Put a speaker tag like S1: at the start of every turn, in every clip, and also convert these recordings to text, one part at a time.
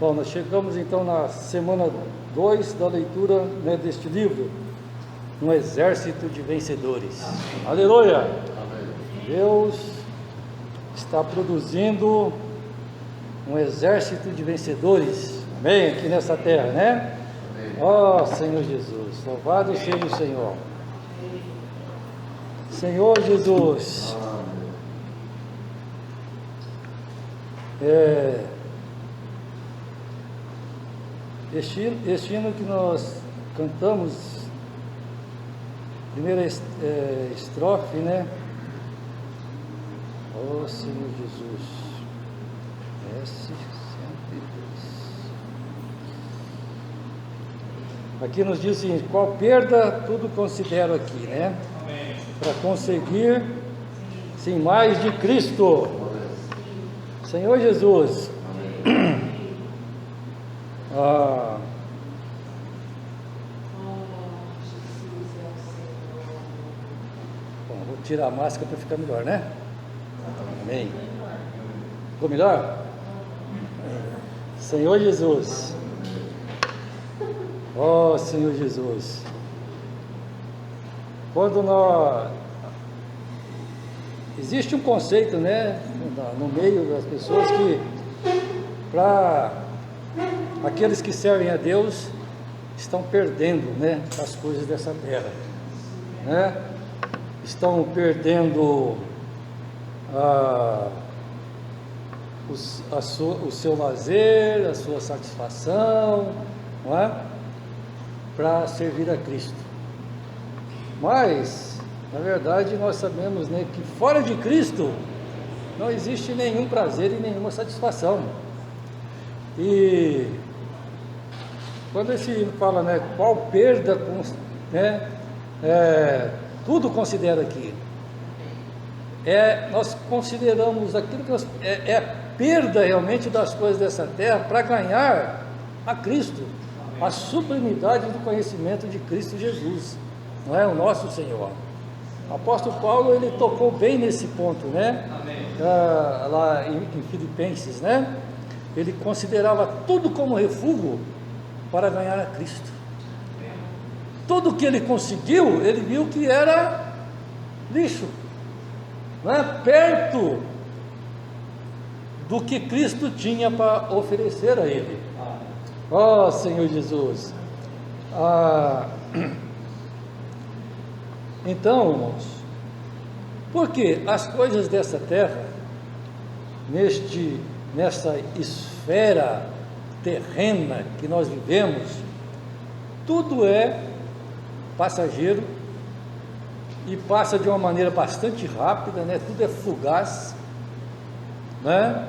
S1: Bom, nós chegamos então na semana 2 da leitura, né, deste livro, Um Exército de Vencedores. Aleluia!
S2: Amém.
S1: Deus está produzindo um exército de vencedores, amém, aqui nessa terra, né? Ó Senhor Jesus, louvado seja o Senhor. Senhor Jesus, este hino que nós cantamos, primeira estrofe, né? Ó Senhor Jesus, aqui nos diz assim: qual perda tudo considero aqui, né? Para conseguir, sim, mais de Cristo. Senhor Jesus, bom, vou tirar a máscara para ficar melhor, né? Amém. Ficou melhor? Senhor Jesus, ó Senhor Jesus, quando nós... Existe um conceito, né, no meio das pessoas que, para aqueles que servem a Deus, estão perdendo, né, as coisas dessa terra, né? Estão perdendo o seu lazer, a sua satisfação, não é? Para servir a Cristo. Mas na verdade nós sabemos, né, que fora de Cristo não existe nenhum prazer e nenhuma satisfação. E quando esse hino fala, né, qual perda, né, tudo considera aqui, nós consideramos aquilo que é perda realmente das coisas dessa terra para ganhar a Cristo, a sublimidade do conhecimento de Cristo Jesus, não é, o nosso Senhor. O apóstolo Paulo, ele tocou bem nesse ponto, né? Lá em Filipenses, né? Ele considerava tudo como refúgio para ganhar a Cristo. Tudo que ele conseguiu, ele viu que era lixo, não é? Perto do que Cristo tinha para oferecer a ele. Ó Senhor Jesus. Então, irmãos, porque as coisas dessa terra, nessa esfera terrena que nós vivemos, tudo é passageiro e passa de uma maneira bastante rápida, né? Tudo é fugaz, né?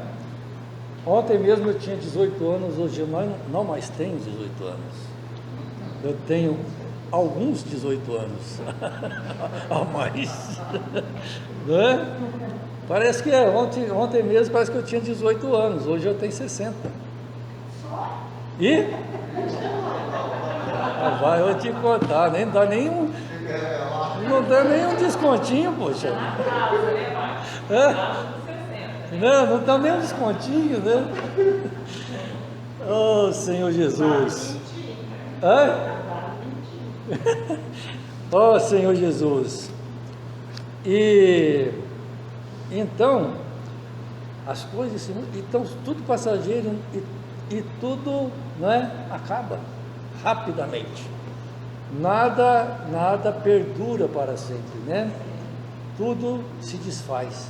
S1: Ontem mesmo eu tinha 18 anos, hoje eu não mais tenho 18 anos, eu tenho alguns 18 anos a mais, né? Parece que ontem mesmo parece que eu tinha 18 anos, hoje eu tenho 60. E? Vai eu te contar, nem dá nenhum, não dá nenhum descontinho, poxa. Não dá nenhum descontinho, né? Oh Senhor Jesus. Ó Senhor Jesus. E então as coisas então tudo passageiro e tudo, né, acaba rapidamente. Nada perdura para sempre, né? Tudo se desfaz,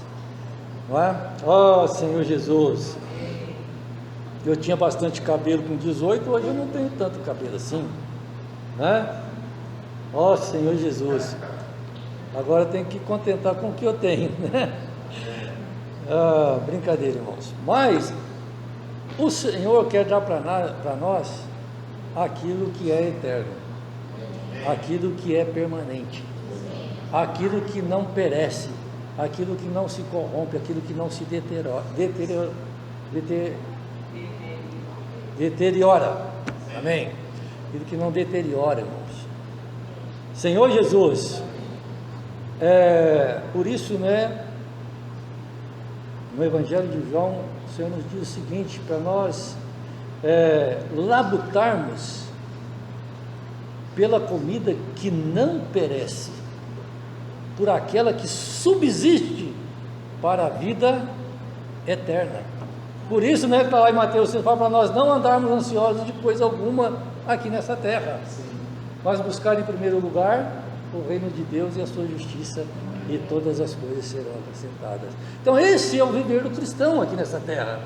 S1: não é? Ó Senhor Jesus. Eu tinha bastante cabelo com 18, hoje eu não tenho tanto cabelo assim, né? Ó Senhor Jesus, agora tem que contentar com o que eu tenho, né? Brincadeira, irmãos. Mas o Senhor quer dar para nós aquilo que é eterno, aquilo que é permanente, aquilo que não perece, aquilo que não se corrompe, aquilo que não se deteriora. Amém? Aquilo que não deteriora, irmãos. Senhor Jesus, por isso, né, no Evangelho de João, o Senhor nos diz o seguinte, para nós labutarmos pela comida que não perece, por aquela que subsiste para a vida eterna. Por isso, né, que está lá em Mateus, você fala para nós não andarmos ansiosos de coisa alguma aqui nessa terra, mas buscar em primeiro lugar o reino de Deus e a sua justiça, e todas as coisas serão acrescentadas. Então esse é o viver do cristão aqui nessa terra,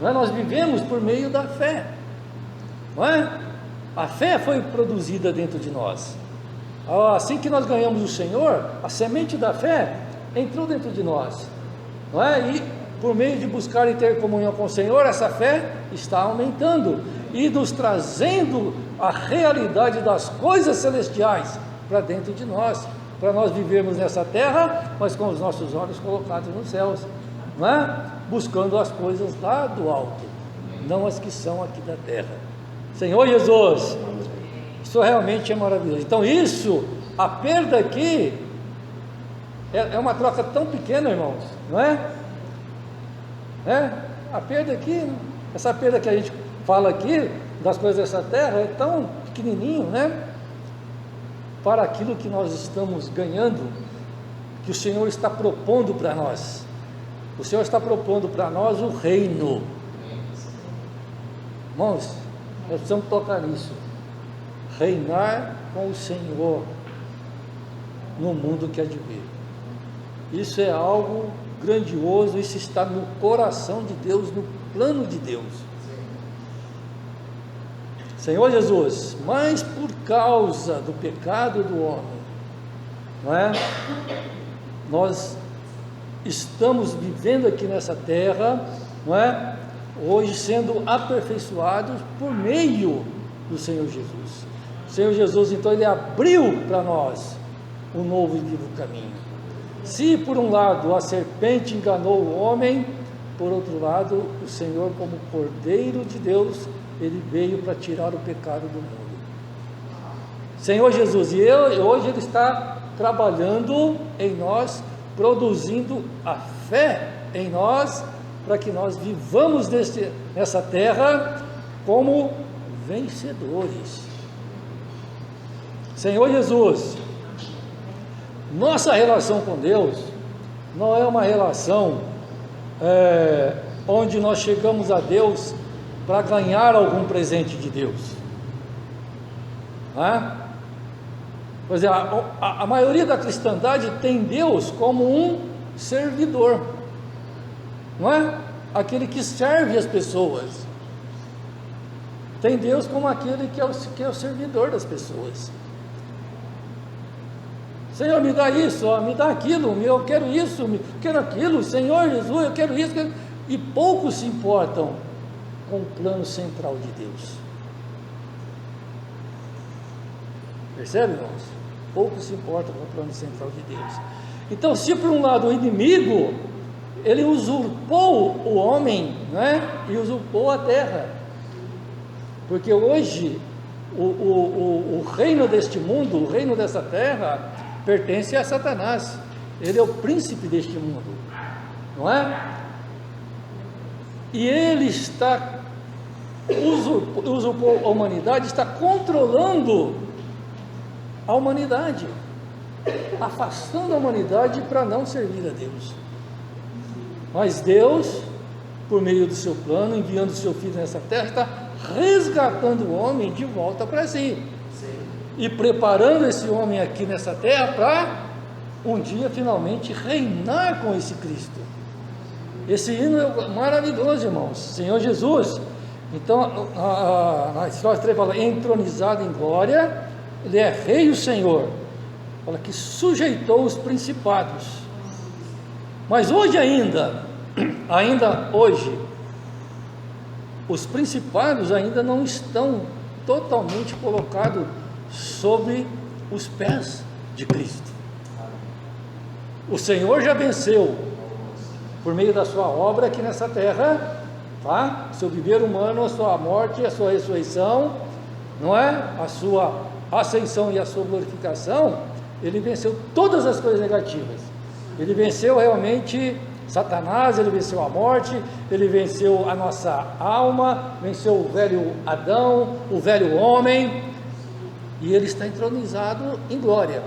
S1: não é? Nós vivemos por meio da fé, não é? A fé foi produzida dentro de nós. Assim que nós ganhamos o Senhor, a semente da fé entrou dentro de nós, não é? E por meio de buscar e ter comunhão com o Senhor, essa fé está aumentando e nos trazendo a realidade das coisas celestiais para dentro de nós, para nós vivermos nessa terra, mas com os nossos olhos colocados nos céus, não é? Buscando as coisas lá do alto, não as que são aqui da terra. Senhor Jesus, isso realmente é maravilhoso. Então isso, a perda aqui é uma troca tão pequena, irmãos, não é? A perda aqui, essa perda que a gente fala aqui das coisas dessa terra é tão pequenininho, né? Para aquilo que nós estamos ganhando, que o Senhor está propondo para nós. O Senhor está propondo para nós o reino. Irmãos, nós precisamos tocar nisso. Reinar com o Senhor no mundo que há de vir. Isso é algo grandioso, isso está no coração de Deus, no plano de Deus. Senhor Jesus, mas por causa do pecado do homem, não é? Nós estamos vivendo aqui nessa terra, não é? Hoje sendo aperfeiçoados por meio do Senhor Jesus. O Senhor Jesus, então, Ele abriu para nós um novo e vivo caminho. Se por um lado a serpente enganou o homem, por outro lado, o Senhor, como Cordeiro de Deus, Ele veio para tirar o pecado do mundo. Senhor Jesus, e hoje Ele está trabalhando em nós, produzindo a fé em nós, para que nós vivamos nessa terra como vencedores. Senhor Jesus, nossa relação com Deus não é uma relação onde nós chegamos a Deus para ganhar algum presente de Deus, não é? Pois é, a maioria da cristandade tem Deus como um servidor, não é? Aquele que serve as pessoas. Tem Deus como aquele que é o servidor das pessoas. Senhor, me dá isso, me dá aquilo, eu quero isso, eu quero aquilo, Senhor Jesus, eu quero isso, e poucos se importam com o plano central de Deus. Percebe, irmãos? Poucos se importam com o plano central de Deus. Então, se por um lado o inimigo, ele usurpou o homem, né? E usurpou a terra, porque hoje o reino deste mundo, o reino dessa terra, pertence a Satanás. Ele é o príncipe deste mundo, não é? E ele usurpou a humanidade, está controlando a humanidade, afastando a humanidade para não servir a Deus. Mas Deus, por meio do seu plano, enviando o seu Filho nessa terra, está resgatando o homem de volta para si. E preparando esse homem aqui nessa terra para um dia finalmente reinar com esse Cristo. Esse hino é maravilhoso, irmãos. Senhor Jesus, então a história 3 fala, entronizado em glória, Ele é Rei e o Senhor, fala que sujeitou os principados. Mas hoje ainda hoje, os principados ainda não estão totalmente colocados sobre os pés de Cristo. O Senhor já venceu por meio da sua obra aqui nessa terra, tá? Seu viver humano, a sua morte, a sua ressurreição, não é? A sua ascensão e a sua glorificação. Ele venceu todas as coisas negativas. Ele venceu realmente Satanás, ele venceu a morte, ele venceu a nossa alma, venceu o velho Adão, o velho homem, e ele está entronizado em glória.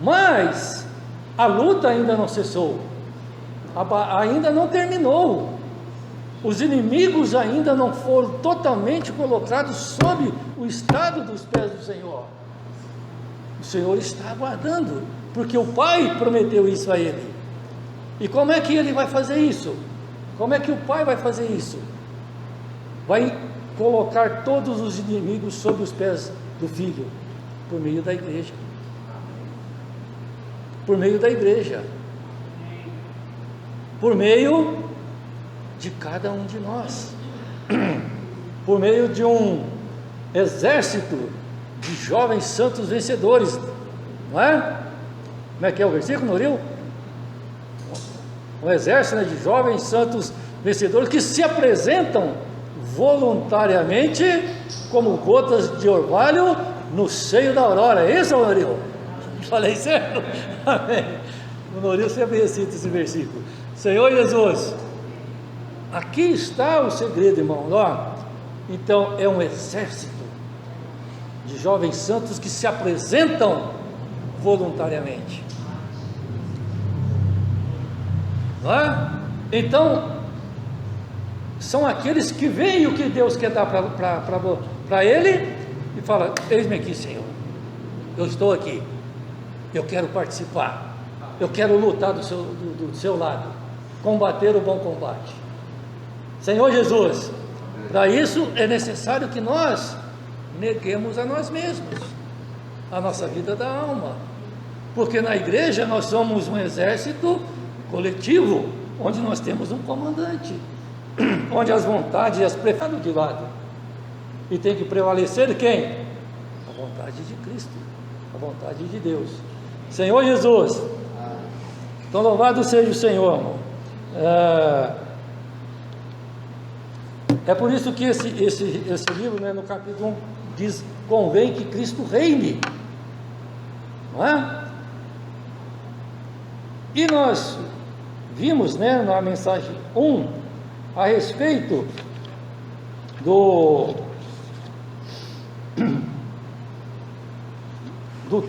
S1: Mas a luta ainda não cessou, ainda não terminou. Os inimigos ainda não foram totalmente colocados sob o estado dos pés do Senhor. O Senhor está aguardando, porque o Pai prometeu isso a ele. E como é que ele vai fazer isso? Como é que o Pai vai fazer isso? Vai colocar todos os inimigos sob os pés do Filho, por meio da igreja. Por meio da igreja. Por meio de cada um de nós. Por meio de um exército de jovens santos vencedores. Não é? Como é que é o versículo, Noril? Um exército, né, de jovens santos vencedores que se apresentam voluntariamente como gotas de orvalho no seio da aurora. É isso, Noril? Falei certo? Amém. O Noril sempre recita esse versículo. Senhor Jesus, aqui está o segredo, irmão. Ó, então é um exército de jovens santos que se apresentam voluntariamente. Não é? Então são aqueles que veem o que Deus quer dar para ele e fala: eis-me aqui, Senhor, eu estou aqui, eu quero participar, eu quero lutar do seu lado, combater o bom combate. Senhor Jesus, para isso é necessário que nós neguemos a nós mesmos, a nossa vida da alma, porque na igreja nós somos um exército coletivo, onde nós temos um comandante, onde as vontades e as preferências de lado, e tem que prevalecer quem? A vontade de Cristo, a vontade de Deus. Senhor Jesus, então louvado seja o Senhor, irmão. É por isso que esse livro, né, no capítulo 1, diz: convém que Cristo reine, não é? E nós vimos, né, na mensagem 1, a respeito do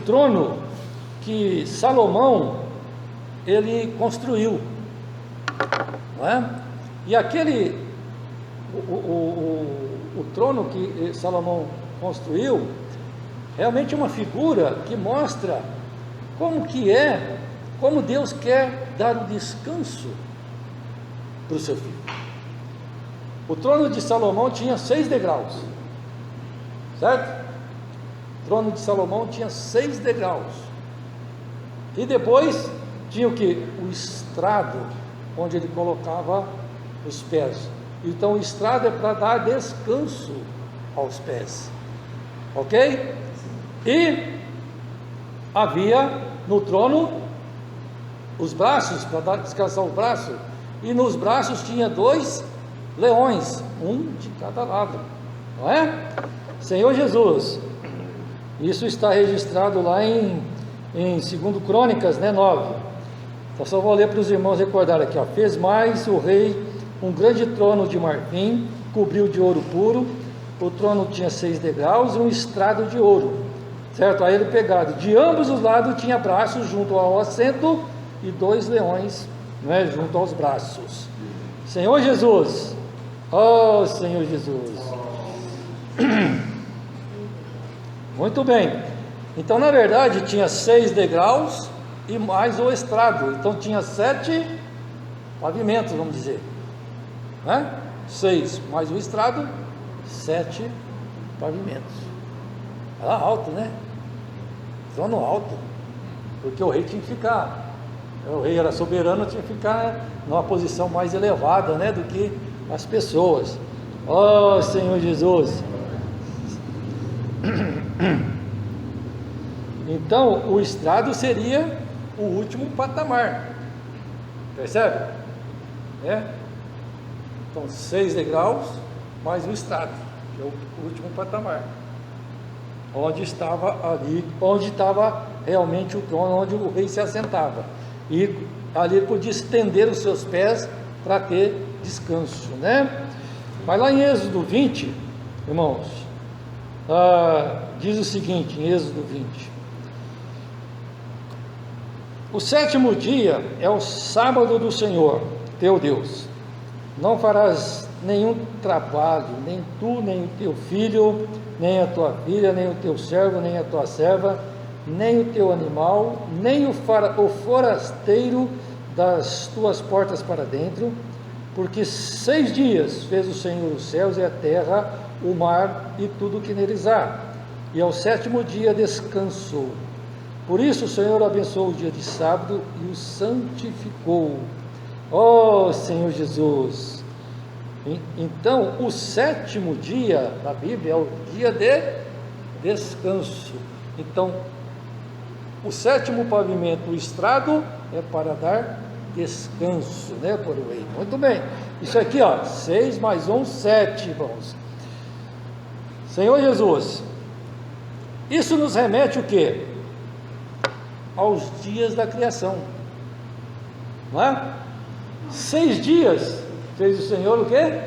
S1: trono que Salomão ele construiu, não é? E aquele o trono que Salomão construiu realmente é uma figura que mostra como Deus quer dar o descanso para o seu filho. O trono de Salomão tinha 6 degraus, certo? O trono de Salomão tinha 6 degraus, e depois tinha o que? O estrado, onde ele colocava os pés. Então o estrado é para dar descanso aos pés, ok? E havia no trono os braços, para dar descansar o braço, e nos braços tinha 2 leões, um de cada lado, não é? Senhor Jesus, isso está registrado lá em 2 Crônicas, né, 9. Então só vou ler para os irmãos recordar aqui, ó. Fez mais o rei um grande trono de marfim, cobriu de ouro puro, o trono tinha 6 degraus e um estrado de ouro, certo? Aí ele pegado, de ambos os lados tinha braços junto ao assento, e 2 leões, né, junto aos braços. Senhor Jesus, oh Senhor Jesus, muito bem. Então na verdade tinha 6 degraus e mais o estrado, então tinha 7 pavimentos, vamos dizer, né? 6 mais o estrado, 7 pavimentos. Era alto, né? Trono alto, porque o rei tinha que ficar, o rei era soberano, tinha que ficar numa posição mais elevada, né, do que as pessoas. Oh Senhor Jesus. Então o estrado seria o último patamar, percebe? Então 6 degraus mais o estrado, que é o último patamar, onde estava realmente o trono, onde o rei se assentava. E ali ele podia estender os seus pés para ter descanso, né? Mas lá em Êxodo 20, irmãos, diz o seguinte, em Êxodo 20: o sétimo dia é o sábado do Senhor, teu Deus. Não farás nenhum trabalho, nem tu, nem o teu filho, nem a tua filha, nem o teu servo, nem a tua serva, nem o teu animal, nem o forasteiro das tuas portas para dentro, porque 6 dias fez o Senhor os céus e a terra, o mar e tudo o que neles há, e ao sétimo dia descansou. Por isso o Senhor abençoou o dia de sábado e o santificou. Ó Senhor Jesus! Então, o sétimo dia na Bíblia é o dia de descanso. Então, o sétimo pavimento, o estrado, é para dar descanso, né, por o rei. Muito bem, isso aqui, 6 mais 1, 7, irmãos. Senhor Jesus, isso nos remete o quê? Aos dias da criação, não é? 6 dias fez o Senhor o quê?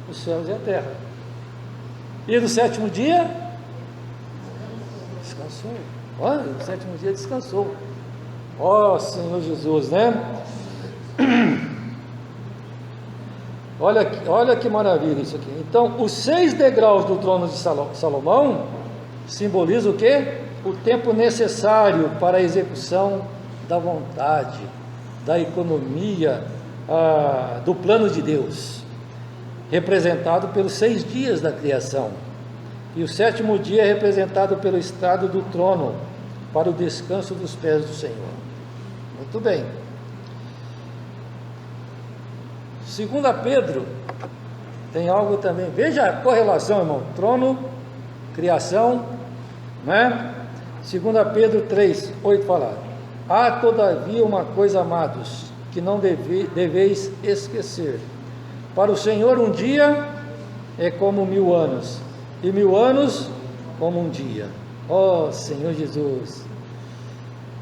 S1: Os céus e a terra. E no sétimo dia descansou. No sétimo dia descansou. Senhor Jesus, né? Olha que maravilha isso aqui. Então, os 6 degraus do trono de Salomão simbolizam o quê? O tempo necessário para a execução da vontade, da economia, do plano de Deus, representado pelos 6 dias da criação. E o sétimo dia é representado pelo estrado do trono, para o descanso dos pés do Senhor. Muito bem. 2 Pedro tem algo também. Veja a correlação, irmão. Trono, criação, né? 2 Pedro 3, 8 fala: há todavia uma coisa, amados, que não deveis esquecer. Para o Senhor um dia é como 1000 anos, e 1000 anos como um dia. Senhor Jesus,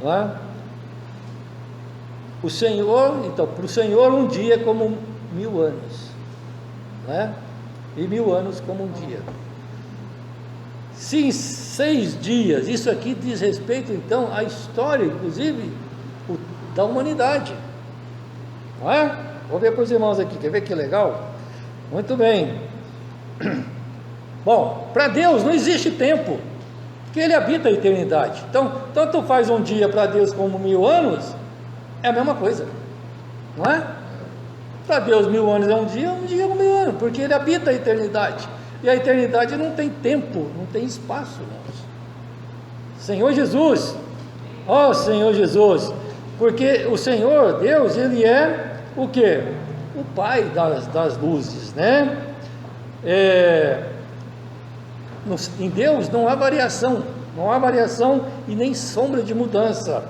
S1: não é? O Senhor, então, para o Senhor um dia é como 1000 anos, não é? E 1000 anos como um dia. Se em 6 dias, isso aqui diz respeito então à história, inclusive, da humanidade, não é? Vou ver para os irmãos aqui, quer ver que legal? Muito bem. Bom, para Deus não existe tempo, porque Ele habita a eternidade. Então, tanto faz um dia para Deus como 1000 anos, é a mesma coisa, não é? Para Deus 1000 anos é um dia é 1000 anos, porque Ele habita a eternidade. E a eternidade não tem tempo, não tem espaço, irmãos. Senhor Jesus, Senhor Jesus, porque o Senhor, Deus, Ele é o quê? O Pai das luzes, né? Em Deus não há variação e nem sombra de mudança.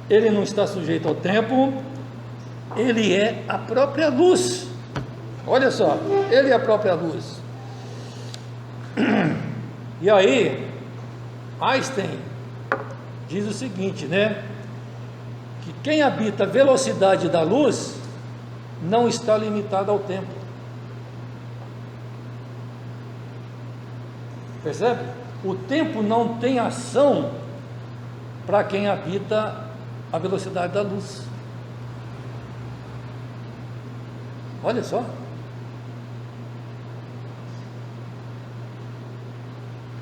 S1: Ele não está sujeito ao tempo, Ele é a própria luz. Olha só, Ele é a própria luz. E aí, Einstein diz o seguinte, né? Que quem habita a velocidade da luz não está limitado ao tempo. Percebe? O tempo não tem ação para quem habita a velocidade da luz. Olha só.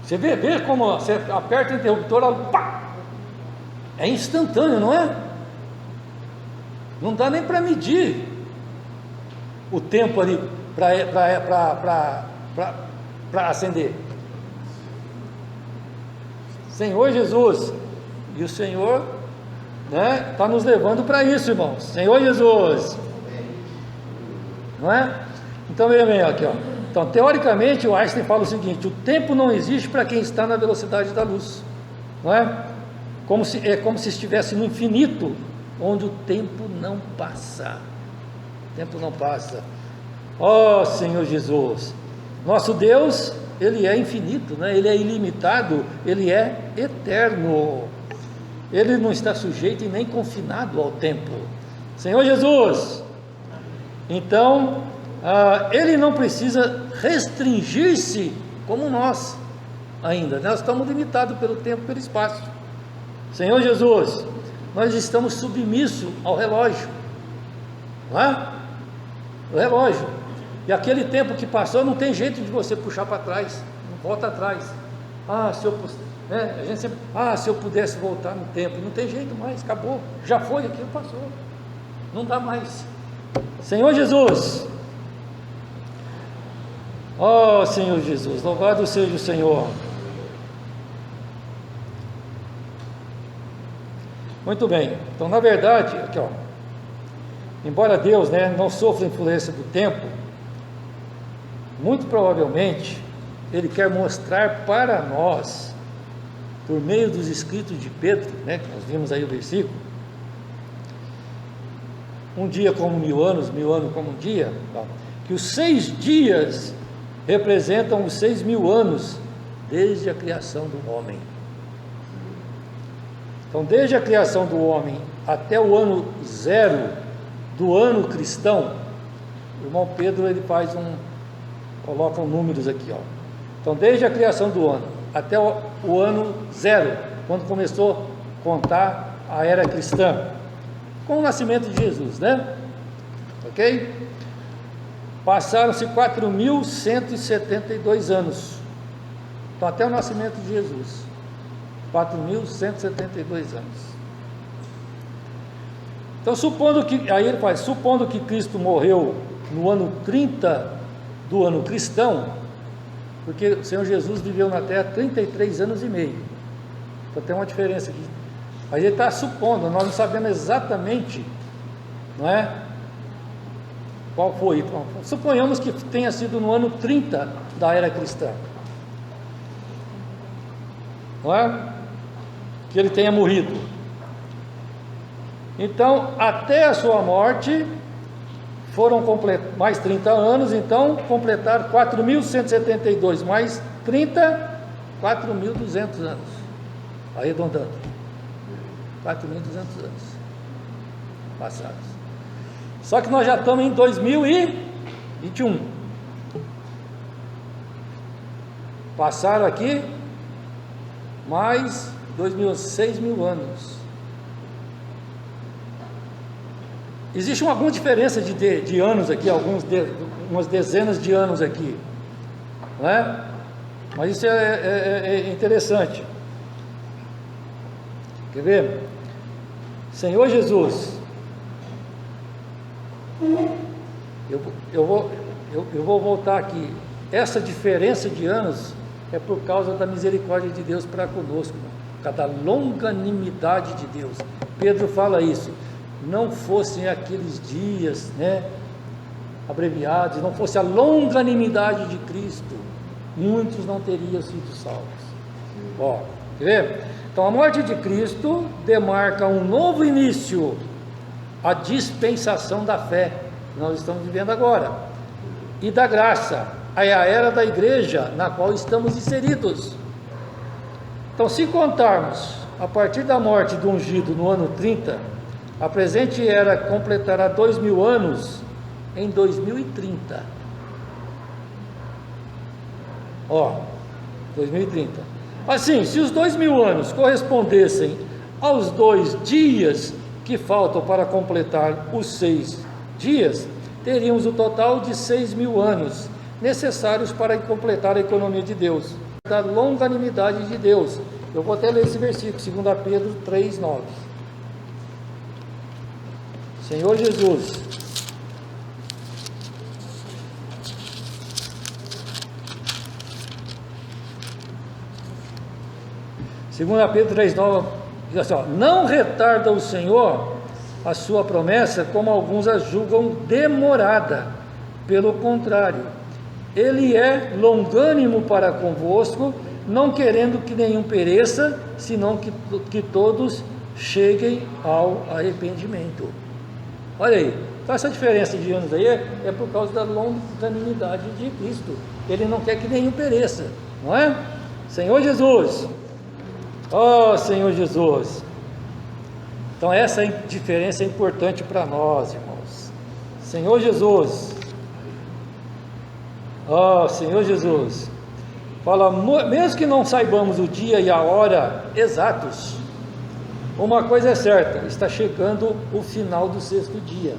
S1: Você vê como você aperta o interruptor, pá! É instantâneo, não é? Não dá nem para medir o tempo ali para acender. Senhor Jesus, e o Senhor, né, está nos levando para isso, irmãos. Senhor Jesus, não é? Então veja bem aqui, Então, teoricamente, o Einstein fala o seguinte: o tempo não existe para quem está na velocidade da luz, não é? É como se estivesse no infinito, onde o tempo não passa. O tempo não passa. Senhor Jesus, nosso Deus, Ele é infinito, né? Ele é ilimitado, Ele é eterno. Ele não está sujeito e nem confinado ao tempo. Senhor Jesus, então, Ele não precisa restringir-se como nós ainda. Nós estamos limitados pelo tempo e pelo espaço. Senhor Jesus, nós estamos submissos ao relógio, não é? O relógio. E aquele tempo que passou, não tem jeito de você puxar para trás, não volta atrás. Se eu pudesse voltar no tempo, não tem jeito mais, acabou, já foi, aquilo passou, não dá mais. Senhor Jesus, ó Senhor Jesus, louvado seja o Senhor. Muito bem, então na verdade, aqui ó, embora Deus, não sofra influência do tempo, muito provavelmente Ele quer mostrar para nós, por meio dos escritos de Pedro, que nós vimos aí o versículo, um dia como 1000 anos, 1000 anos como um dia, que os 6 dias representam os 6.000 anos desde a criação do homem. Então, desde a criação do homem até o ano 0 do ano cristão, o irmão Pedro ele coloca números aqui, ó. Então, desde a criação do ano até o ano 0, quando começou a contar a era cristã, com o nascimento de Jesus, ok? Passaram-se 4.172 anos, então até o nascimento de Jesus, 4.172 anos. Então, supondo que Cristo morreu no ano 30 do ano cristão, porque o Senhor Jesus viveu na terra 33 anos e meio, então tem uma diferença aqui. Aí ele está supondo, nós não sabemos exatamente, qual foi. Então, suponhamos que tenha sido no ano 30 da era cristã, que ele tenha morrido. Então, até a sua morte, foram mais 30 anos, então completaram 4.172, mais 30, 4.200 anos, arredondando, 4.200 anos passados. Só que nós já estamos em 2021, passaram aqui mais 6.000 anos. Existe alguma diferença de anos aqui, umas dezenas de anos aqui, mas isso é interessante. Quer ver? Senhor Jesus, eu vou voltar aqui. Essa diferença de anos é por causa da misericórdia de Deus para conosco, da longanimidade de Deus. Pedro fala isso. Não fossem aqueles dias, abreviados, não fosse a longanimidade de Cristo, muitos não teriam sido salvos. Quer ver? Então a morte de Cristo demarca um novo início, a dispensação da fé, que nós estamos vivendo agora, e da graça, é a era da igreja na qual estamos inseridos. Então, se contarmos a partir da morte do ungido no ano 30, a presente era completará 2.000 anos em 2030. 2030. Assim, se os 2.000 anos correspondessem aos 2 dias que faltam para completar os 6 dias, teríamos o total de 6.000 anos necessários para completar a economia de Deus, da longanimidade de Deus. Eu vou até ler esse versículo, 2 Pedro 3:9. Senhor Jesus, Segunda Pedro 3:9 diz assim, não retarda o Senhor a sua promessa, como alguns a julgam demorada, pelo contrário, Ele é longânimo para convosco, não querendo que nenhum pereça, senão que todos cheguem ao arrependimento. Olha aí, então essa diferença de anos aí é por causa da longanimidade de Cristo. Ele não quer que nenhum pereça, não é? Senhor Jesus, Senhor Jesus, Então essa diferença é importante para nós, irmãos. Senhor Jesus, Senhor Jesus, fala, mesmo que não saibamos o dia e a hora exatos, uma coisa é certa, está chegando o final do sexto dia.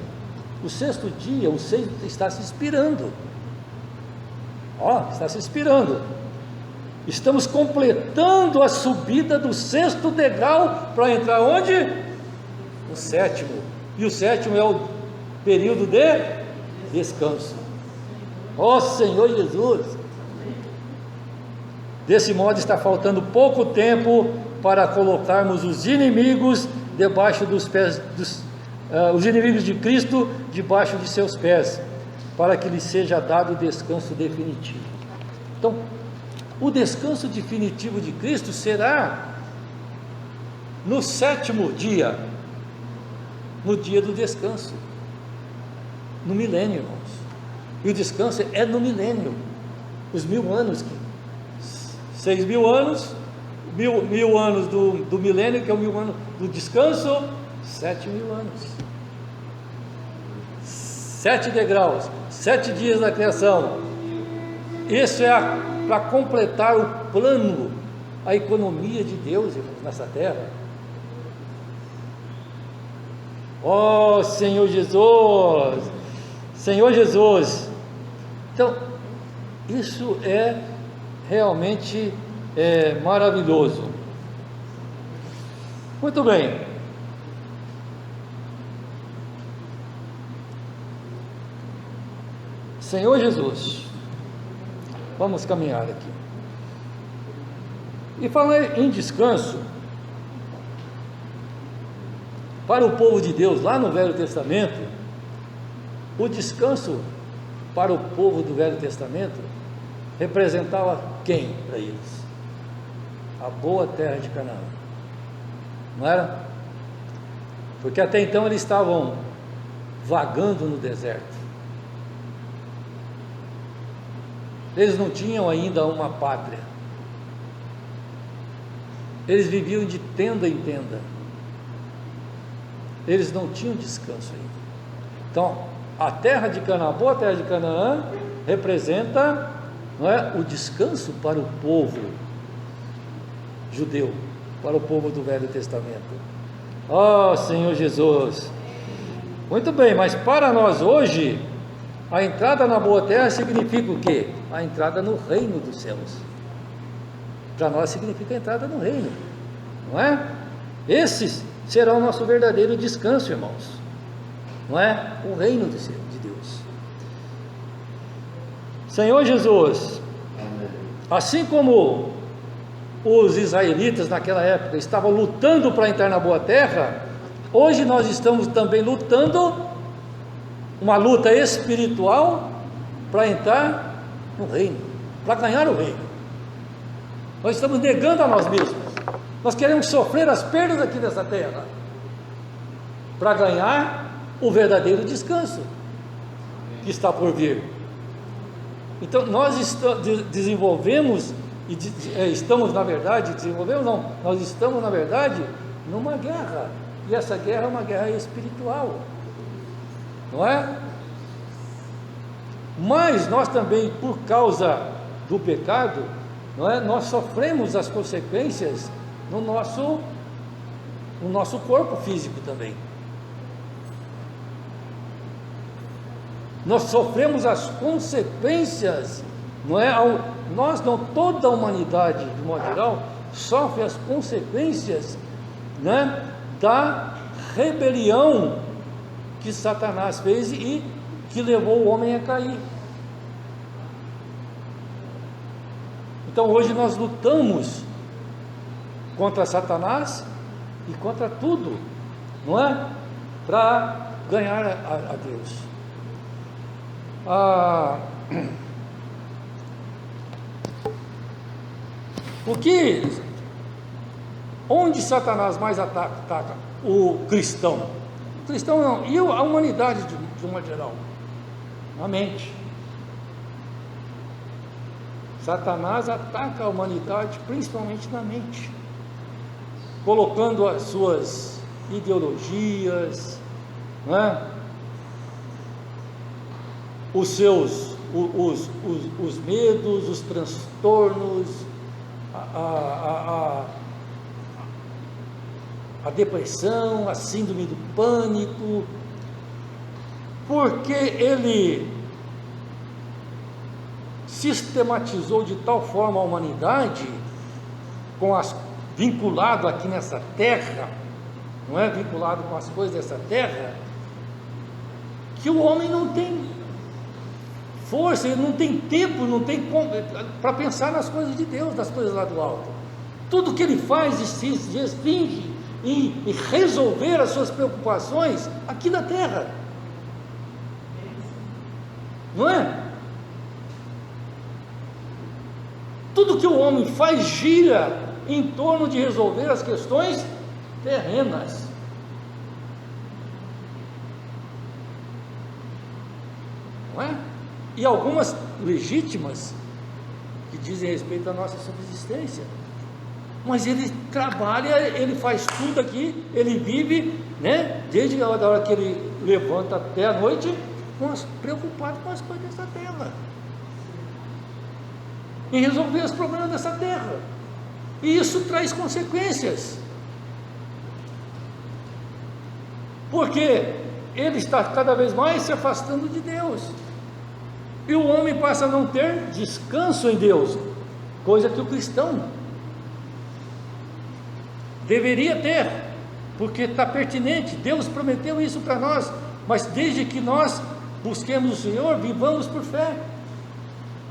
S1: O sexto dia, o sexto está se expirando. Está se expirando. Estamos completando a subida do sexto degrau para entrar onde? No sétimo. E o sétimo é o período de descanso. Senhor Jesus! Desse modo está faltando pouco tempo para colocarmos os inimigos debaixo dos pés, os inimigos de Cristo debaixo de seus pés, para que lhes seja dado o descanso definitivo. Então, o descanso definitivo de Cristo será no sétimo dia, no dia do descanso, no milênio, irmãos. E o descanso é no milênio, os 1000 anos, 6.000 anos, mil anos do milênio, que é o 1000 anos do descanso, 7.000 anos, 7 degraus, 7 dias da criação. Isso é para completar o plano, a economia de Deus, irmãos, nessa terra. Senhor Jesus, Senhor Jesus. Então, isso é realmente maravilhoso. Muito bem. Senhor Jesus, vamos caminhar aqui. E falar em descanso, para o povo de Deus, lá no Velho Testamento, o descanso para o povo do Velho Testamento representava quem para eles? A boa terra de Canaã, não era? Porque até então eles estavam vagando no deserto. Eles não tinham ainda uma pátria. Eles viviam de tenda em tenda. Eles não tinham descanso ainda. Então, a terra de Canaã, a boa terra de Canaã, representa, não é, o descanso para o povo judeu, para o povo do Velho Testamento. Senhor Jesus. Muito bem, mas para nós hoje, a entrada na boa terra significa o quê? A entrada no reino dos céus. Para nós significa a entrada no reino, não é? Esse será o nosso verdadeiro descanso, irmãos, não é? O reino de Deus. Senhor Jesus, assim como os israelitas naquela época estavam lutando para entrar na boa terra, hoje nós estamos também lutando, uma luta espiritual para entrar no reino, para ganhar o reino. Nós estamos negando a nós mesmos. Nós queremos sofrer as perdas aqui dessa terra para ganhar o verdadeiro descanso que está por vir. Então nós desenvolvemos estamos na verdade, nós estamos na verdade numa guerra, e essa guerra é uma guerra espiritual, não é? Mas nós também, por causa do pecado, não é? Nós sofremos as consequências no nosso corpo físico também. Nós sofremos as consequências, não é? Nós não, toda a humanidade, de modo geral, sofre as consequências, né, da rebelião que Satanás fez e que levou o homem a cair. Então hoje nós lutamos contra Satanás e contra tudo, não é? Para ganhar a Deus. Onde Satanás mais ataca o cristão? O cristão não, e a humanidade de uma geral? Na mente. Satanás ataca a humanidade principalmente na mente, colocando as suas ideologias, não é? Os medos, os transtornos, a depressão, a síndrome do pânico, porque ele sistematizou de tal forma a humanidade, vinculado aqui nessa terra, não é? Vinculado com as coisas dessa terra, que o homem não tem força, ele não tem tempo, não tem para pensar nas coisas de Deus, nas coisas lá do alto. Tudo que ele faz se restringe em resolver as suas preocupações aqui na terra, não é? Tudo que o homem faz gira em torno de resolver as questões terrenas. Não é? E algumas legítimas, que dizem respeito à nossa subsistência. Mas ele trabalha, ele faz tudo aqui, ele vive, né? Desde a hora que ele levanta até a noite, preocupado com as coisas dessa terra, em resolver os problemas dessa terra. E isso traz consequências, porque ele está cada vez mais se afastando de Deus, e o homem passa a não ter descanso em Deus, coisa que o cristão deveria ter, porque está pertinente. Deus prometeu isso para nós, mas desde que nós busquemos o Senhor, vivamos por fé,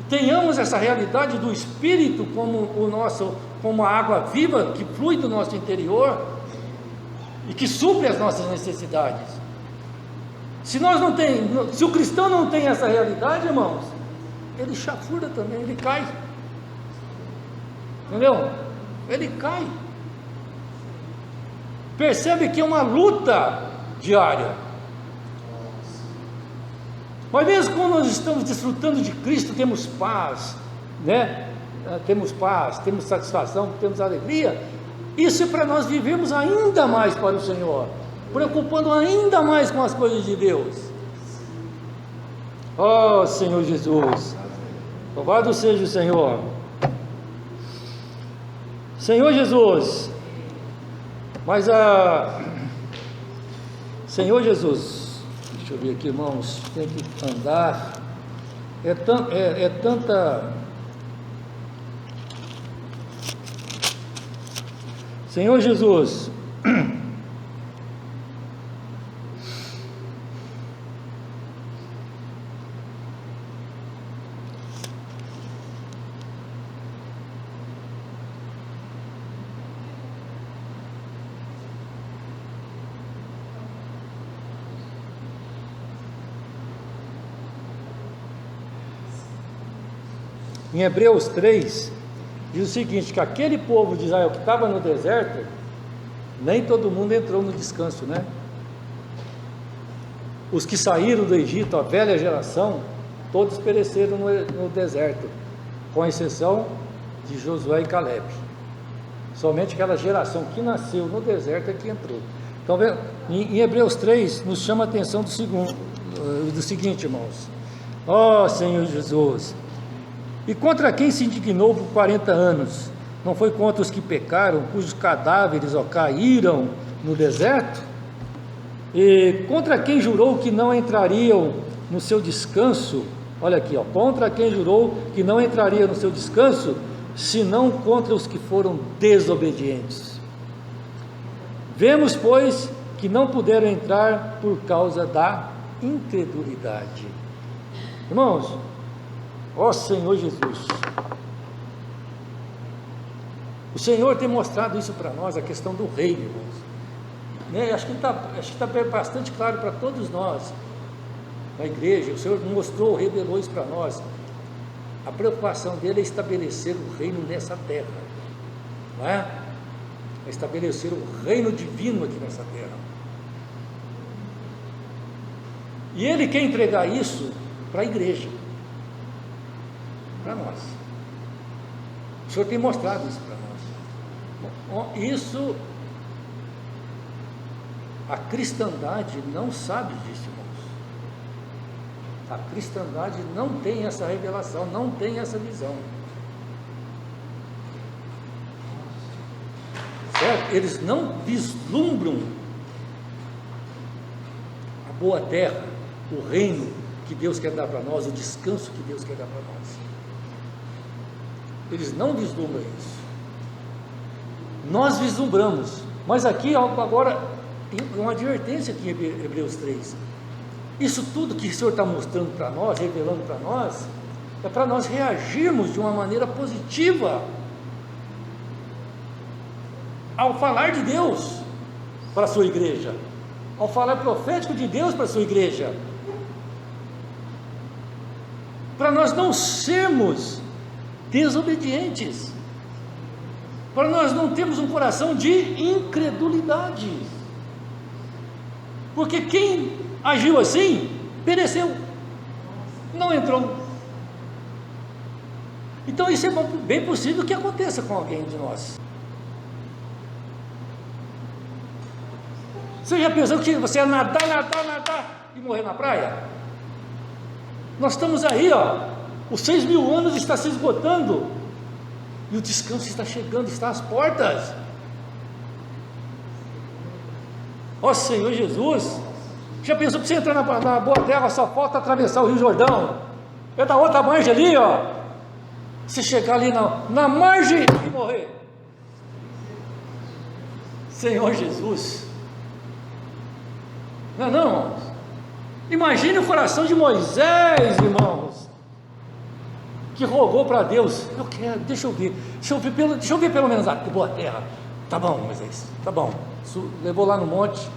S1: tenhamos essa realidade do Espírito como a água viva que flui do nosso interior e que supre as nossas necessidades. Se o cristão não tem essa realidade, irmãos, ele chafurda também, ele cai, entendeu? Ele cai. Percebe que é uma luta diária. Mas mesmo quando nós estamos desfrutando de Cristo, temos paz, né? Temos paz, temos satisfação, temos alegria. Isso é para nós vivermos ainda mais para o Senhor, preocupando ainda mais com as coisas de Deus. Oh Senhor Jesus, louvado seja o Senhor. Senhor Jesus, Senhor Jesus, deixa eu ver aqui, irmãos, tem que andar, é tanta, Senhor Jesus, em Hebreus 3, diz o seguinte, que aquele povo de Israel que estava no deserto, nem todo mundo entrou no descanso, né? Os que saíram do Egito, a velha geração, todos pereceram no deserto, com exceção de Josué e Caleb. Somente aquela geração que nasceu no deserto é que entrou. Então, em Hebreus 3, nos chama a atenção do seguinte, irmãos. Ó Senhor Jesus, e contra quem se indignou por 40 anos? Não foi contra os que pecaram, cujos cadáveres caíram no deserto? E contra quem jurou que não entrariam no seu descanso? Olha aqui, contra quem jurou que não entraria no seu descanso, senão contra os que foram desobedientes. Vemos, pois, que não puderam entrar por causa da incredulidade. Irmãos, ó Senhor Jesus, o Senhor tem mostrado isso para nós, a questão do reino, irmãos, né? Acho que está bastante claro para todos nós, na igreja. O Senhor mostrou, revelou isso para nós. A preocupação dele é estabelecer o reino nessa terra, não é? É estabelecer o reino divino aqui nessa terra, e ele quer entregar isso para a igreja, para nós. O Senhor tem mostrado isso para nós. Isso A cristandade não sabe disso, irmãos. A cristandade não tem essa revelação, não tem essa visão. Certo? Eles não vislumbram a boa terra, o reino que Deus quer dar para nós, o descanso que Deus quer dar para nós. Eles não vislumbram isso. Nós vislumbramos, mas aqui agora tem uma advertência aqui em Hebreus 3. Isso tudo que o Senhor está mostrando para nós, revelando para nós, é para nós reagirmos de uma maneira positiva ao falar de Deus para a sua igreja, ao falar profético de Deus para a sua igreja, para nós não sermos desobedientes, para nós não termos um coração de incredulidade, porque quem agiu assim, pereceu, não entrou. Então isso é bem possível que aconteça com alguém de nós. Você já pensou que você ia nadar e morrer na praia? Nós estamos aí, os 6.000 anos está se esgotando, e o descanso está chegando, está às portas. Ó Senhor Jesus, já pensou que você entrar na boa terra, só falta atravessar o Rio Jordão, é da outra margem ali, você chegar ali na margem e morrer. Senhor Jesus, não, irmãos. Imagine o coração de Moisés, irmãos, que rogou para Deus: eu quero, deixa eu ver pelo menos a boa terra. Tá bom, Moisés, tá bom. Levou lá no monte.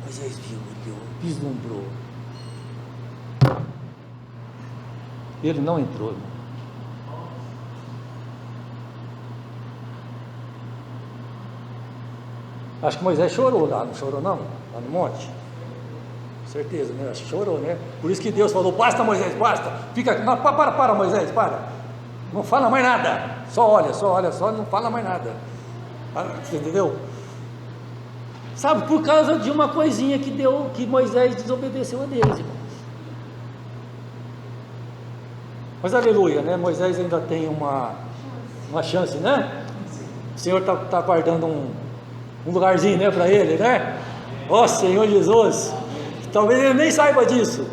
S1: Moisés viu, olhou, vislumbrou. Ele não entrou, irmão. Acho que Moisés chorou lá, não chorou não? Lá no monte? Certeza, né? Acho que chorou, né? Por isso que Deus falou: basta, Moisés, basta. Fica aqui. Para, Moisés, para. Não fala mais nada. Só olha, não fala mais nada. Você entendeu? Sabe, por causa de uma coisinha que Moisés desobedeceu a Deus, irmãos. Mas aleluia, né? Moisés ainda tem uma chance, né? O Senhor está guardando um lugarzinho, né, para ele, né? Ó Senhor Jesus, talvez ele nem saiba disso,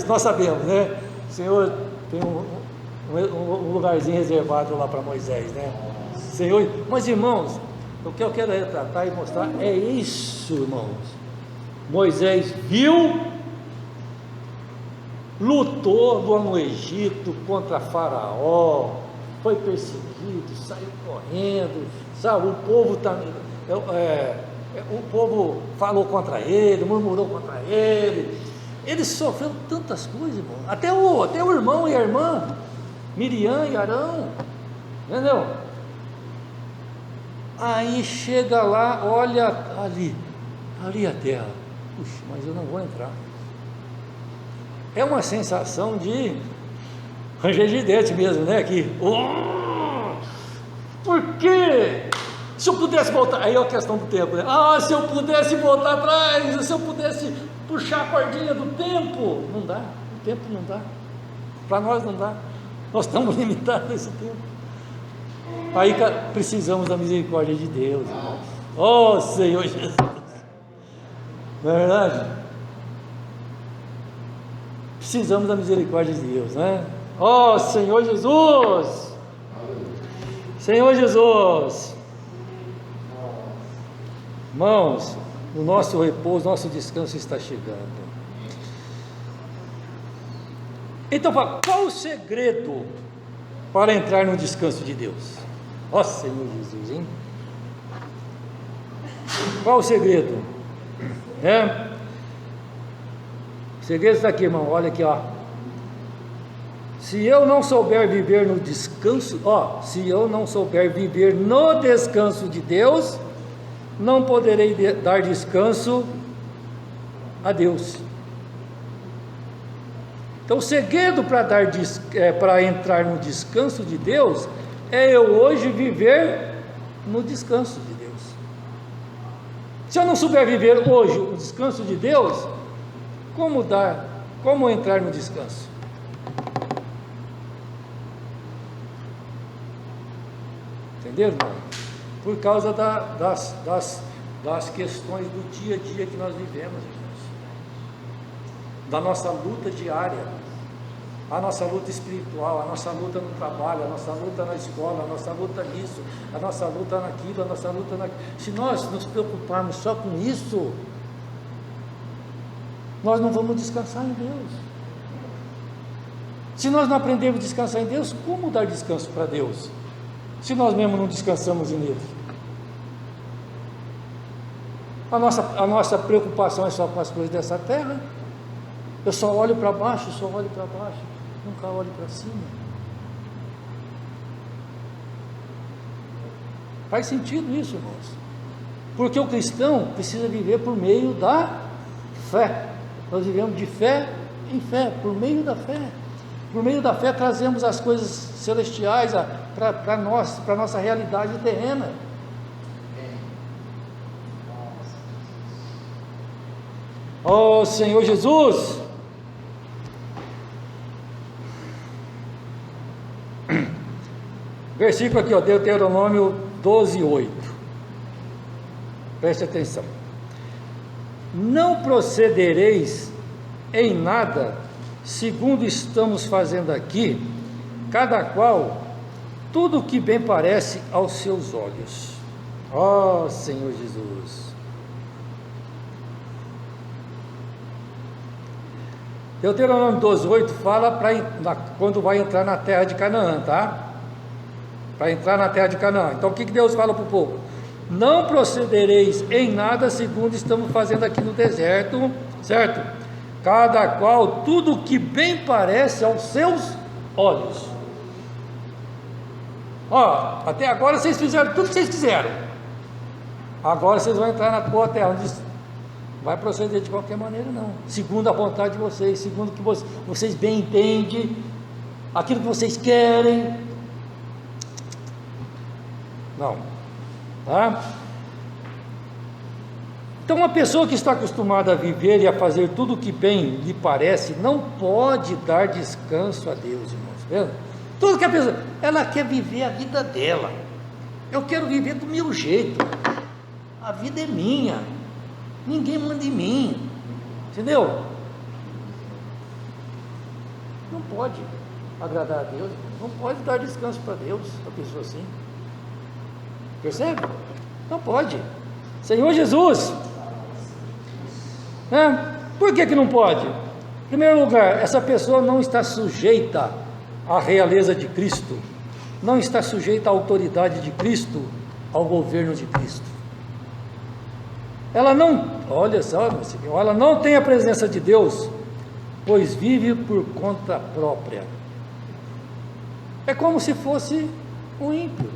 S1: nós sabemos, né? O Senhor tem um lugarzinho reservado lá para Moisés, né? Senhor, mas irmãos, o que eu quero retratar e mostrar é isso, irmãos. Moisés viu, lutou lá no Egito contra Faraó, foi perseguido, saiu correndo, sabe? O povo falou contra ele, murmurou contra ele. Ele sofreu tantas coisas, irmão. Até o irmão e a irmã, Miriam e Arão, entendeu? Aí chega lá, olha ali a terra. Puxa, mas eu não vou entrar. É uma sensação de ranger de dente mesmo, né? Aqui. Por quê? Se eu pudesse voltar, aí é a questão do tempo, né? Se eu pudesse voltar atrás, se eu pudesse puxar a cordinha do tempo. Não dá, o tempo não dá. Para nós não dá. Nós estamos limitados nesse tempo. Aí precisamos da misericórdia de Deus, irmãos. Oh Senhor Jesus. Não é verdade? Precisamos da misericórdia de Deus, né? Oh Senhor Jesus. Senhor Jesus. Irmãos, o nosso repouso, nosso descanso está chegando. Então, qual o segredo para entrar no descanso de Deus? Ó Senhor Jesus, hein? Qual o segredo? O segredo está aqui, irmão, olha aqui, Se eu não souber viver no descanso, se eu não souber viver no descanso de Deus, não poderei dar descanso a Deus. Então o segredo para entrar no descanso de Deus é eu hoje viver no descanso de Deus. Se eu não souber viver hoje o descanso de Deus, como entrar no descanso? Entenderam, irmão? Por causa das questões do dia a dia que nós vivemos, irmãos, da nossa luta diária, a nossa luta espiritual, a nossa luta no trabalho, a nossa luta na escola, a nossa luta nisso, a nossa luta naquilo, a nossa luta naquilo. Se nós nos preocuparmos só com isso, nós não vamos descansar em Deus. Se nós não aprendermos a descansar em Deus, como dar descanso para Deus? Se nós mesmos não descansamos nele. A nossa preocupação é só com as coisas dessa terra. Eu só olho para baixo, nunca olho para cima. Faz sentido isso, irmãos? Porque o cristão precisa viver por meio da fé. Nós vivemos de fé em fé, por meio da fé. Por meio da fé trazemos as coisas celestiais para a nossa realidade terrena. Oh Senhor Jesus! Versículo aqui, ó, Deuteronômio 12:8. Preste atenção. Não procedereis em nada segundo estamos fazendo aqui, cada qual tudo o que bem parece aos seus olhos. Ó Senhor Jesus! Deuteronômio 12:8 fala quando vai entrar na terra de Canaã, tá? Para entrar na terra de Canaã. Então o que Deus fala para o povo? Não procedereis em nada segundo estamos fazendo aqui no deserto, certo? Cada qual tudo o que bem parece aos seus olhos. Ó, até agora vocês fizeram tudo que vocês quiseram. Agora vocês vão entrar na boa terra, onde vai proceder de qualquer maneira, não. Segundo a vontade de vocês, segundo o que vocês bem entendem, aquilo que vocês querem. Não. Tá? Então, uma pessoa que está acostumada a viver e a fazer tudo o que bem lhe parece, não pode dar descanso a Deus, irmãos. Vendo? Tudo que a pessoa, ela quer viver a vida dela. Eu quero viver do meu jeito. A vida é minha. Ninguém manda em mim. Entendeu? Não pode agradar a Deus. Não pode dar descanso para Deus, a pessoa assim. Percebe? Não pode. Senhor Jesus, por que não pode? Em primeiro lugar, essa pessoa não está sujeita à realeza de Cristo, não está sujeita à autoridade de Cristo, ao governo de Cristo. Ela não, olha só, ela não tem a presença de Deus, pois vive por conta própria. É como se fosse um ímpio,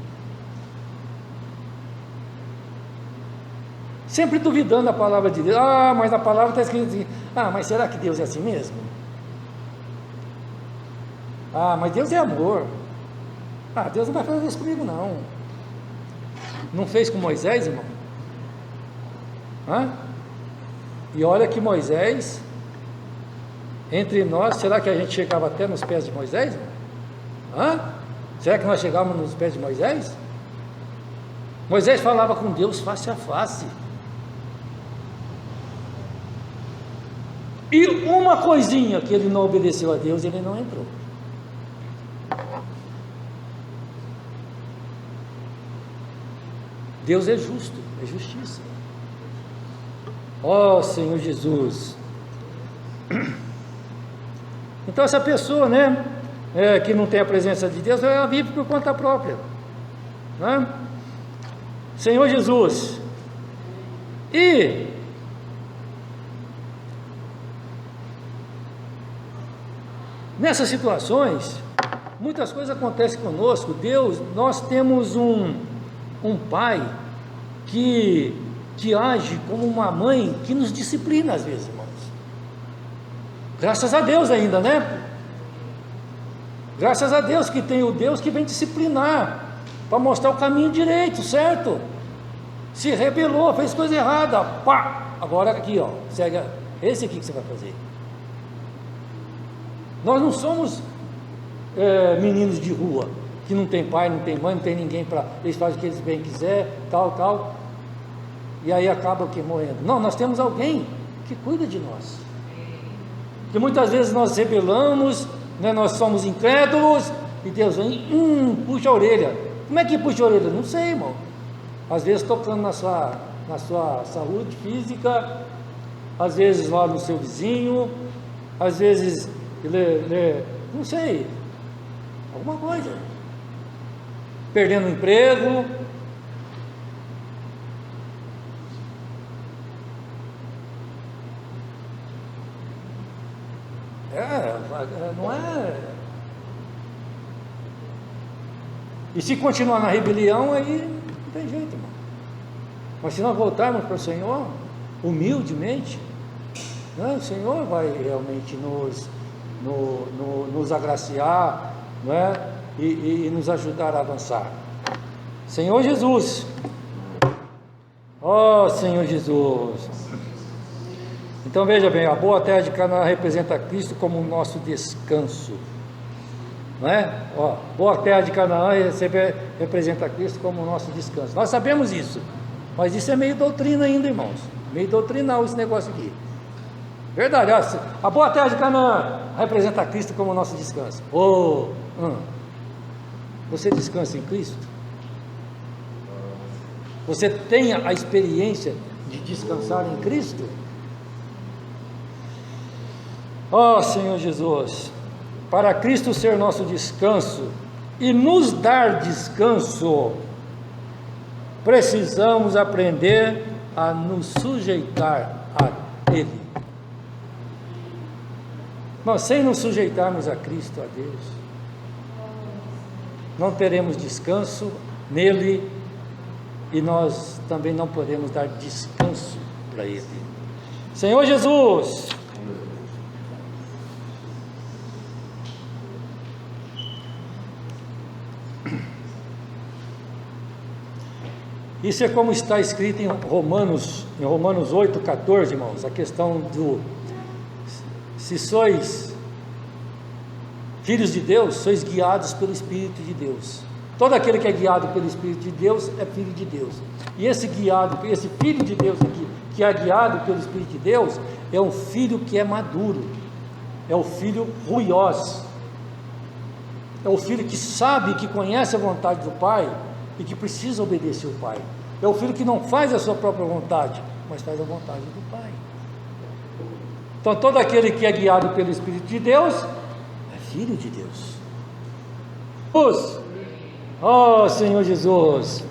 S1: sempre duvidando da palavra de Deus. Mas a palavra está escrita assim. Mas será que Deus é assim mesmo? Mas Deus é amor. Deus não vai fazer isso comigo, não. Não fez com Moisés, irmão? E olha que Moisés, entre nós, será que a gente chegava até nos pés de Moisés, irmão? Será que nós chegávamos nos pés de Moisés? Moisés falava com Deus face a face. E uma coisinha que ele não obedeceu a Deus, ele não entrou. Deus é justo, é justiça. Ó Senhor Jesus. Então essa pessoa, que não tem a presença de Deus, ela vive por conta própria, Senhor Jesus. E nessas situações, muitas coisas acontecem conosco. Nós temos um pai que age como uma mãe que nos disciplina às vezes, irmãos. Graças a Deus ainda, Graças a Deus que tem o Deus que vem disciplinar, para mostrar o caminho direito, certo? se rebelou, fez coisa errada, pá! Agora aqui, ó, segue, esse aqui que você vai fazer. Nós não somos meninos de rua, que não tem pai, não tem mãe, não tem ninguém para... Eles fazem o que eles bem quiser, tal, e aí acaba que morrendo. Não, nós temos alguém que cuida de nós. Que muitas vezes nós rebelamos, né, nós somos incrédulos, e Deus vem, puxa a orelha. Como é que puxa a orelha? Não sei, irmão. Às vezes tocando na sua saúde física, às vezes lá no seu vizinho, às vezes, não sei, alguma coisa. Perdendo o emprego. Não é. E se continuar na rebelião, aí não tem jeito, irmão. Mas se nós voltarmos para o Senhor, humildemente, né, o Senhor vai realmente nos agraciar, né, e nos ajudar a avançar. Senhor Jesus, ó Senhor Jesus. Então veja bem, a boa terra de Canaã representa Cristo como o nosso descanso, não é? Ó, boa terra de Canaã representa Cristo como o nosso descanso. Nós sabemos isso, mas isso é meio doutrina ainda, irmãos, meio doutrinal esse negócio aqui. Verdade, ó, a boa terra de Canaã representa Cristo como o nosso descanso. Você descansa em Cristo? Você tem a experiência de descansar em Cristo? Ó Senhor Jesus, para Cristo ser nosso descanso e nos dar descanso, precisamos aprender a nos sujeitar a Ele. Mas sem nos sujeitarmos a Cristo, a Deus, não teremos descanso nele e nós também não podemos dar descanso para Ele. Senhor Jesus, isso é como está escrito em Romanos 8,14, irmãos, a questão do: se sois filhos de Deus, sois guiados pelo Espírito de Deus. Todo aquele que é guiado pelo Espírito de Deus é filho de Deus. E esse filho de Deus aqui, que é guiado pelo Espírito de Deus, é um filho que é maduro, é o filho ruiós, é o filho que sabe, que conhece a vontade do Pai e que precisa obedecer o Pai. É o filho que não faz a sua própria vontade, mas faz a vontade do Pai. Então todo aquele que é guiado pelo Espírito de Deus é filho de Deus. Oh Senhor Jesus,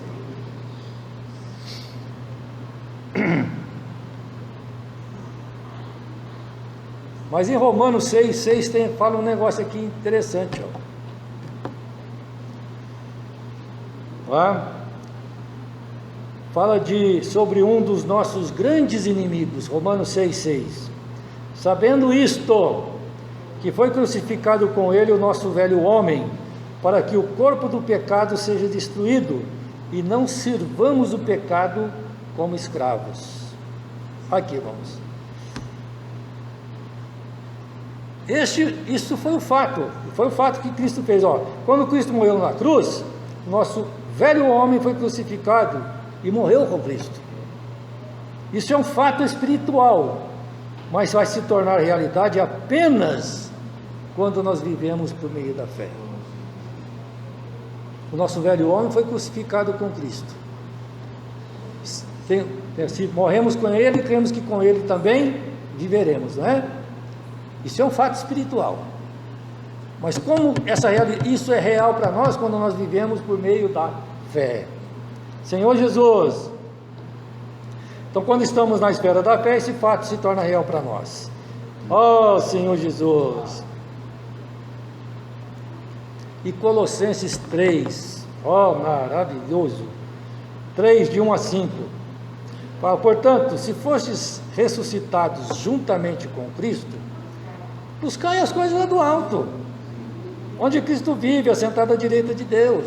S1: mas em Romanos 6,6 fala um negócio aqui interessante, fala sobre um dos nossos grandes inimigos. Romanos 6,6: sabendo isto, que foi crucificado com ele o nosso velho homem, para que o corpo do pecado seja destruído, e não sirvamos o pecado como escravos. Aqui, vamos. Isso foi o fato que Cristo fez. Quando Cristo morreu na cruz, nosso velho homem foi crucificado e morreu com Cristo. Isso é um fato espiritual, mas vai se tornar realidade apenas quando nós vivemos por meio da fé. O nosso velho homem foi crucificado com Cristo. Se morremos com Ele, cremos que com Ele também viveremos, não é? Isso é um fato espiritual. Mas como isso é real para nós quando nós vivemos por meio da fé. Senhor Jesus, então quando estamos na esfera da fé, esse fato se torna real para nós. Oh Senhor Jesus. E Colossenses 3, maravilhoso, 3, de 1 a 5, fala: portanto, se fostes ressuscitados juntamente com Cristo, buscai as coisas lá do alto, onde Cristo vive, assentado à direita de Deus.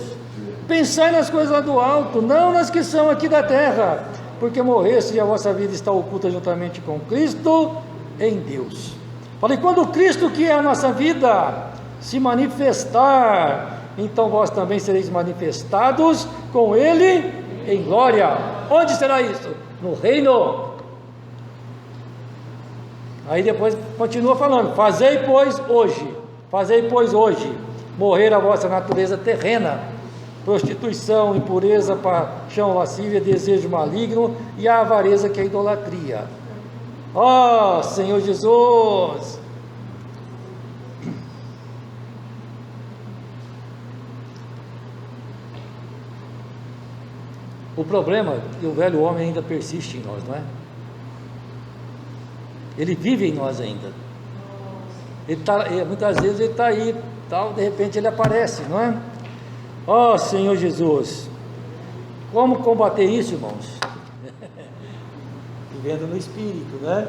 S1: Pensai nas coisas lá do alto, não nas que são aqui da terra, porque morreste e a vossa vida está oculta juntamente com Cristo em Deus. Falei, quando Cristo, que é a nossa vida, se manifestar, então vós também sereis manifestados com Ele em glória. Onde será isso? No reino. Aí depois continua falando, fazei pois hoje morrer a vossa natureza terrena, prostituição, impureza, paixão, lascívia, desejo maligno e a avareza, que é a idolatria. Ó Senhor Jesus! O problema é que o velho homem ainda persiste em nós, não é? Ele vive em nós ainda. Muitas vezes ele está aí, tal, de repente ele aparece, não é? Ó Senhor Jesus, como combater isso, irmãos? Vivendo no Espírito, né?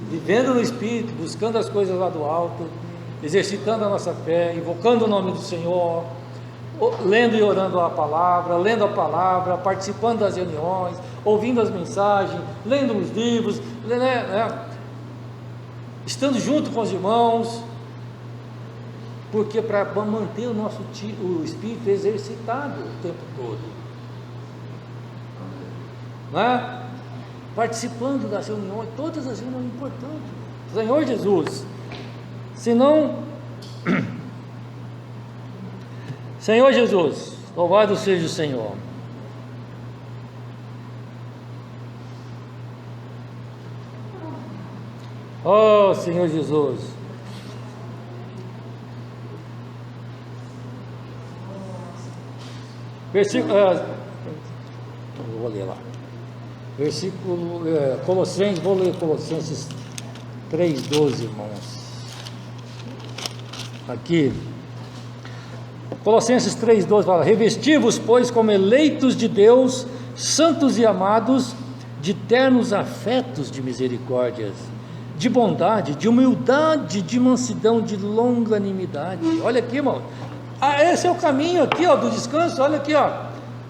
S1: Vivendo no Espírito, buscando as coisas lá do alto, exercitando a nossa fé, invocando o nome do Senhor, lendo e orando lendo a palavra, participando das reuniões, ouvindo as mensagens, lendo os livros, estando junto com os irmãos, porque para manter o espírito exercitado o tempo todo, não é? Participando das reuniões, todas as reuniões importantes, Senhor Jesus, senão, Senhor Jesus, louvado seja o Senhor. Oh Senhor Jesus, versículo, eu vou ler lá, versículo, Colossenses, vou ler Colossenses 3,12, irmãos, aqui, Colossenses 3,12 fala, revesti-vos, pois, como eleitos de Deus, santos e amados, de ternos afetos de misericórdias, de bondade, de humildade, de mansidão, de longanimidade. Olha aqui, irmão, esse é o caminho aqui, ó, do descanso. Olha aqui, ó,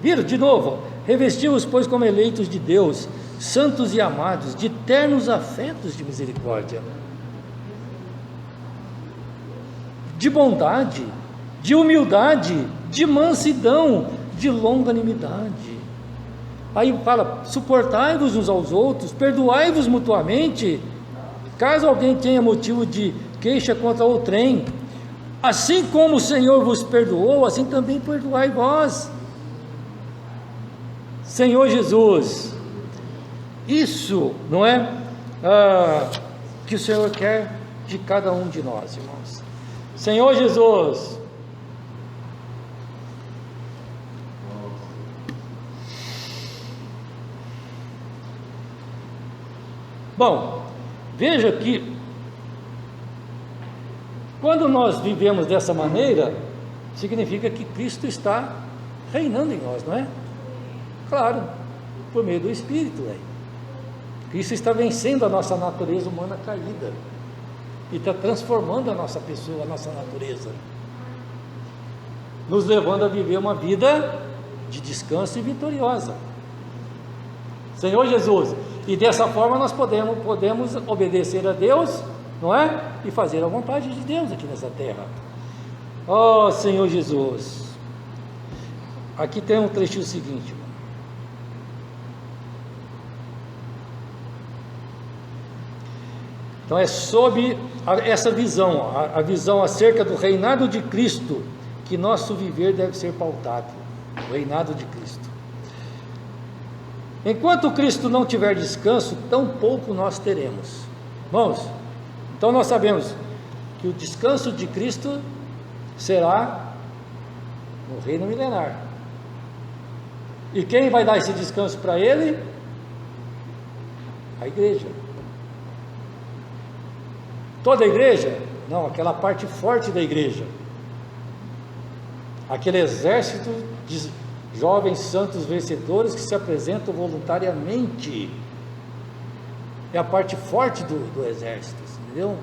S1: viram de novo, revesti-vos, pois, como eleitos de Deus, santos e amados, de ternos afetos de misericórdia, de bondade, de humildade, de mansidão, de longanimidade. Aí fala, suportai-vos uns aos outros, perdoai-vos mutuamente, caso alguém tenha motivo de queixa contra outrem, assim como o Senhor vos perdoou, assim também perdoai vós. Senhor Jesus, isso, não é? Que o Senhor quer de cada um de nós, irmãos. Senhor Jesus, bom, veja que quando nós vivemos dessa maneira, significa que Cristo está reinando em nós, não é? Claro, por meio do Espírito, né? Cristo está vencendo a nossa natureza humana caída e está transformando a nossa pessoa, a nossa natureza, nos levando a viver uma vida de descanso e vitoriosa. Senhor Jesus, e dessa forma nós podemos obedecer a Deus, não é? E fazer a vontade de Deus aqui nessa terra. Oh Senhor Jesus, aqui tem um trechinho seguinte, então é sob essa visão, a visão acerca do reinado de Cristo, que nosso viver deve ser pautado, o reinado de Cristo. Enquanto Cristo não tiver descanso, tão pouco nós teremos. Irmãos, então nós sabemos que o descanso de Cristo será no reino milenar. E quem vai dar esse descanso para Ele? A igreja. Toda a igreja? Não, aquela parte forte da igreja. Aquele exército de jovens santos vencedores que se apresentam voluntariamente. É a parte forte do exército, entendeu?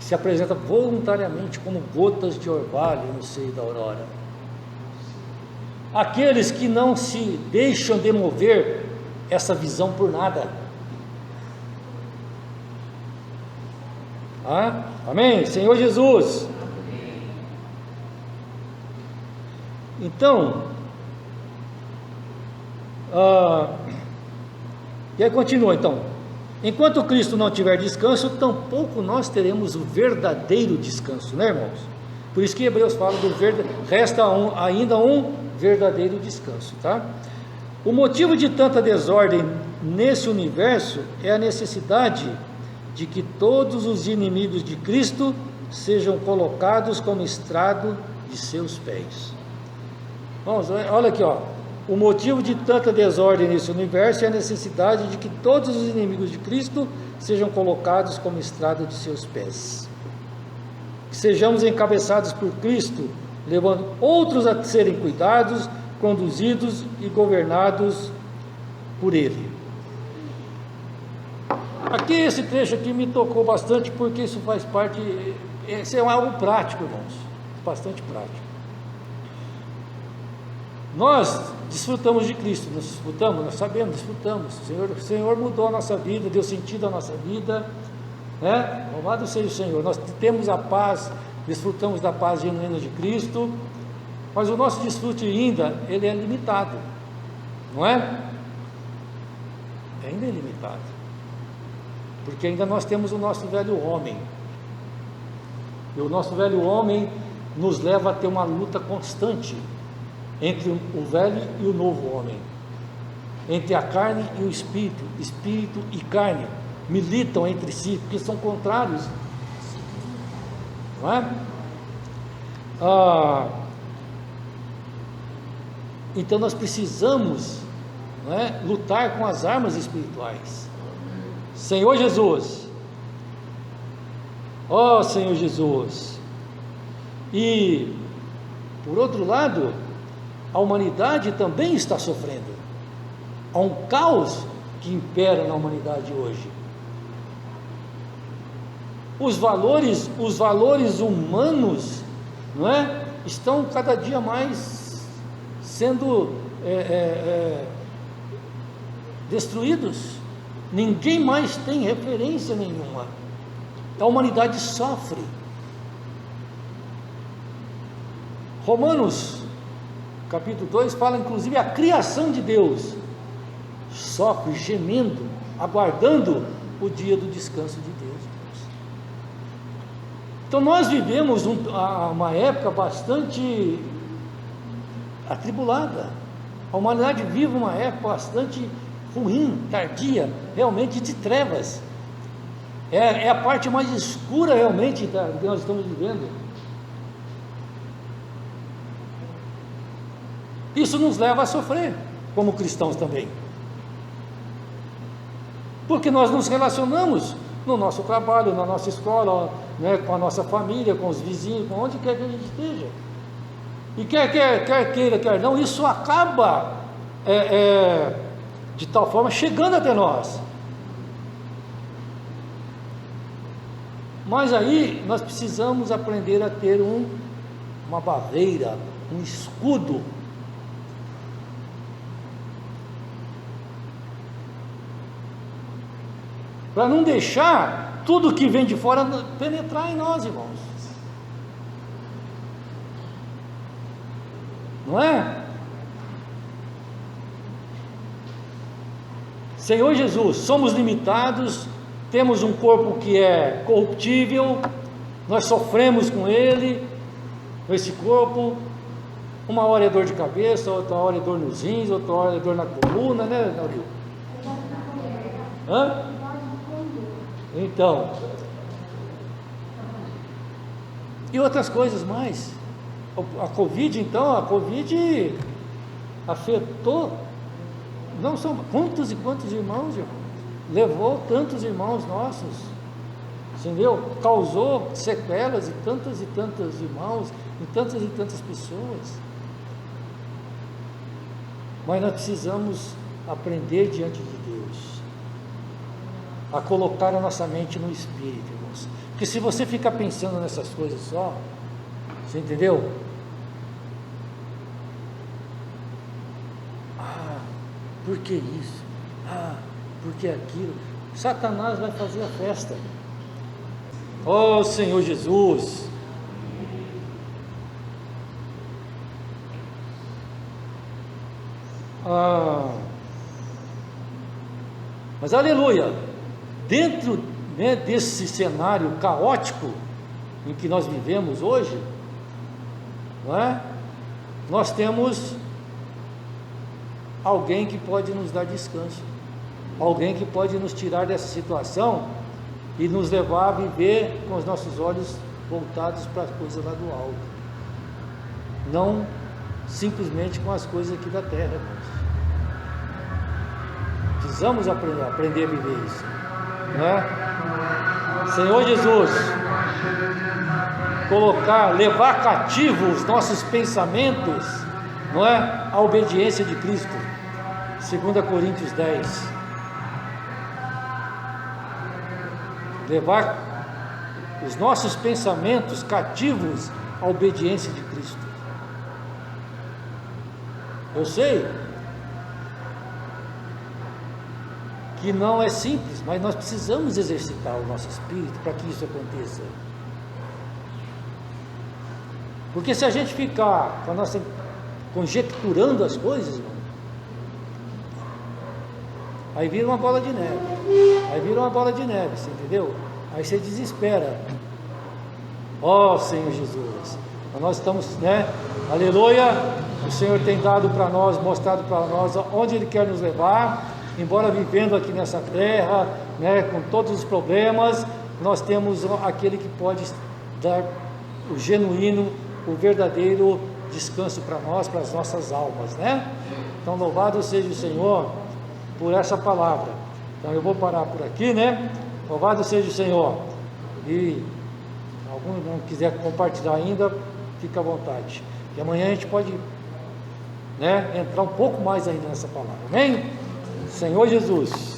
S1: que se apresenta voluntariamente como gotas de orvalho no seio da aurora. Aqueles que não se deixam demover essa visão por nada. Amém? Senhor Jesus. Então, e aí continua então: enquanto Cristo não tiver descanso, tampouco nós teremos o verdadeiro descanso, né, irmãos? Por isso que Hebreus fala resta ainda um verdadeiro descanso, tá? O motivo de tanta desordem nesse universo é a necessidade de que todos os inimigos de Cristo sejam colocados como estrado de seus pés. Vamos, olha aqui, ó. O motivo de tanta desordem nesse universo é a necessidade de que todos os inimigos de Cristo sejam colocados como estrado de seus pés. Que sejamos encabeçados por Cristo, levando outros a serem cuidados, conduzidos e governados por Ele. Aqui, esse trecho aqui me tocou bastante, porque isso faz parte, isso é algo prático, irmãos, bastante prático. Nós desfrutamos de Cristo, nós desfrutamos, nós sabemos, desfrutamos. O Senhor mudou a nossa vida, deu sentido à nossa vida, né? Louvado seja o Senhor. Nós temos a paz, desfrutamos da paz genuína de Cristo, mas o nosso desfrute ainda, ele é limitado, não é? Ainda é limitado, porque ainda nós temos o nosso velho homem, e o nosso velho homem nos leva a ter uma luta constante entre o velho e o novo homem, entre a carne e o espírito. Espírito e carne militam entre si, porque são contrários, não é? Então nós precisamos, não é, lutar com as armas espirituais. Senhor Jesus, ó Senhor Jesus. E por outro lado, a humanidade também está sofrendo. Há um caos que impera na humanidade hoje. Os valores humanos, não é, estão cada dia mais sendo destruídos. Ninguém mais tem referência nenhuma. A humanidade sofre. Romanos capítulo 2 fala inclusive a criação de Deus sofre, gemendo, aguardando o dia do descanso de Deus. Então nós vivemos uma época bastante atribulada. A humanidade vive uma época bastante ruim, tardia, realmente de trevas. É a parte mais escura realmente do que nós estamos vivendo. Isso nos leva a sofrer, como cristãos também, porque nós nos relacionamos no nosso trabalho, na nossa escola, né, com a nossa família, com os vizinhos, com onde quer que a gente esteja, e quer queira, quer não, isso acaba de tal forma chegando até nós. Mas aí nós precisamos aprender a ter uma barreira, um escudo, para não deixar tudo que vem de fora penetrar em nós, irmãos. Não é? Senhor Jesus, somos limitados, temos um corpo que é corruptível, nós sofremos com ele, com esse corpo. Uma hora é dor de cabeça, outra hora é dor nos rins, outra hora é dor na coluna, né, Dario? Então, e outras coisas mais. A Covid afetou, não são quantos e quantos irmãos, levou tantos irmãos nossos, entendeu? Causou sequelas em tantos e tantos irmãos, em tantas e tantas pessoas. Mas nós precisamos aprender diante de Deus a colocar a nossa mente no Espírito, irmãos. Porque se você ficar pensando nessas coisas só, você entendeu? Ah, por que isso? Ah, por que aquilo? Satanás vai fazer a festa. Oh Senhor Jesus! Mas aleluia! Dentro, né, desse cenário caótico em que nós vivemos hoje, não é? Nós temos alguém que pode nos dar descanso, alguém que pode nos tirar dessa situação e nos levar a viver com os nossos olhos voltados para as coisas lá do alto, não simplesmente com as coisas aqui da terra, irmãos. Precisamos aprender a viver isso, não é? Senhor Jesus, levar cativos os nossos pensamentos, não é? A obediência de Cristo. 2 Coríntios 10. Levar os nossos pensamentos cativos à obediência de Cristo. Eu sei que não é simples, mas nós precisamos exercitar o nosso espírito para que isso aconteça. Porque se a gente ficar com a nossa conjecturando as coisas, irmão, aí vira uma bola de neve. Aí vira uma bola de neve, você entendeu? Aí você desespera. Ó Senhor Jesus, nós estamos, né? Aleluia! O Senhor tem dado para nós, mostrado para nós onde Ele quer nos levar. Embora vivendo aqui nessa terra, né, com todos os problemas, nós temos aquele que pode dar o genuíno, o verdadeiro descanso para nós, para as nossas almas, né? Então louvado seja o Senhor por essa palavra. Então eu vou parar por aqui, né? Louvado seja o Senhor. E algum não quiser compartilhar ainda, fica à vontade. E amanhã a gente pode, né, entrar um pouco mais ainda nessa palavra. Amém? Senhor Jesus.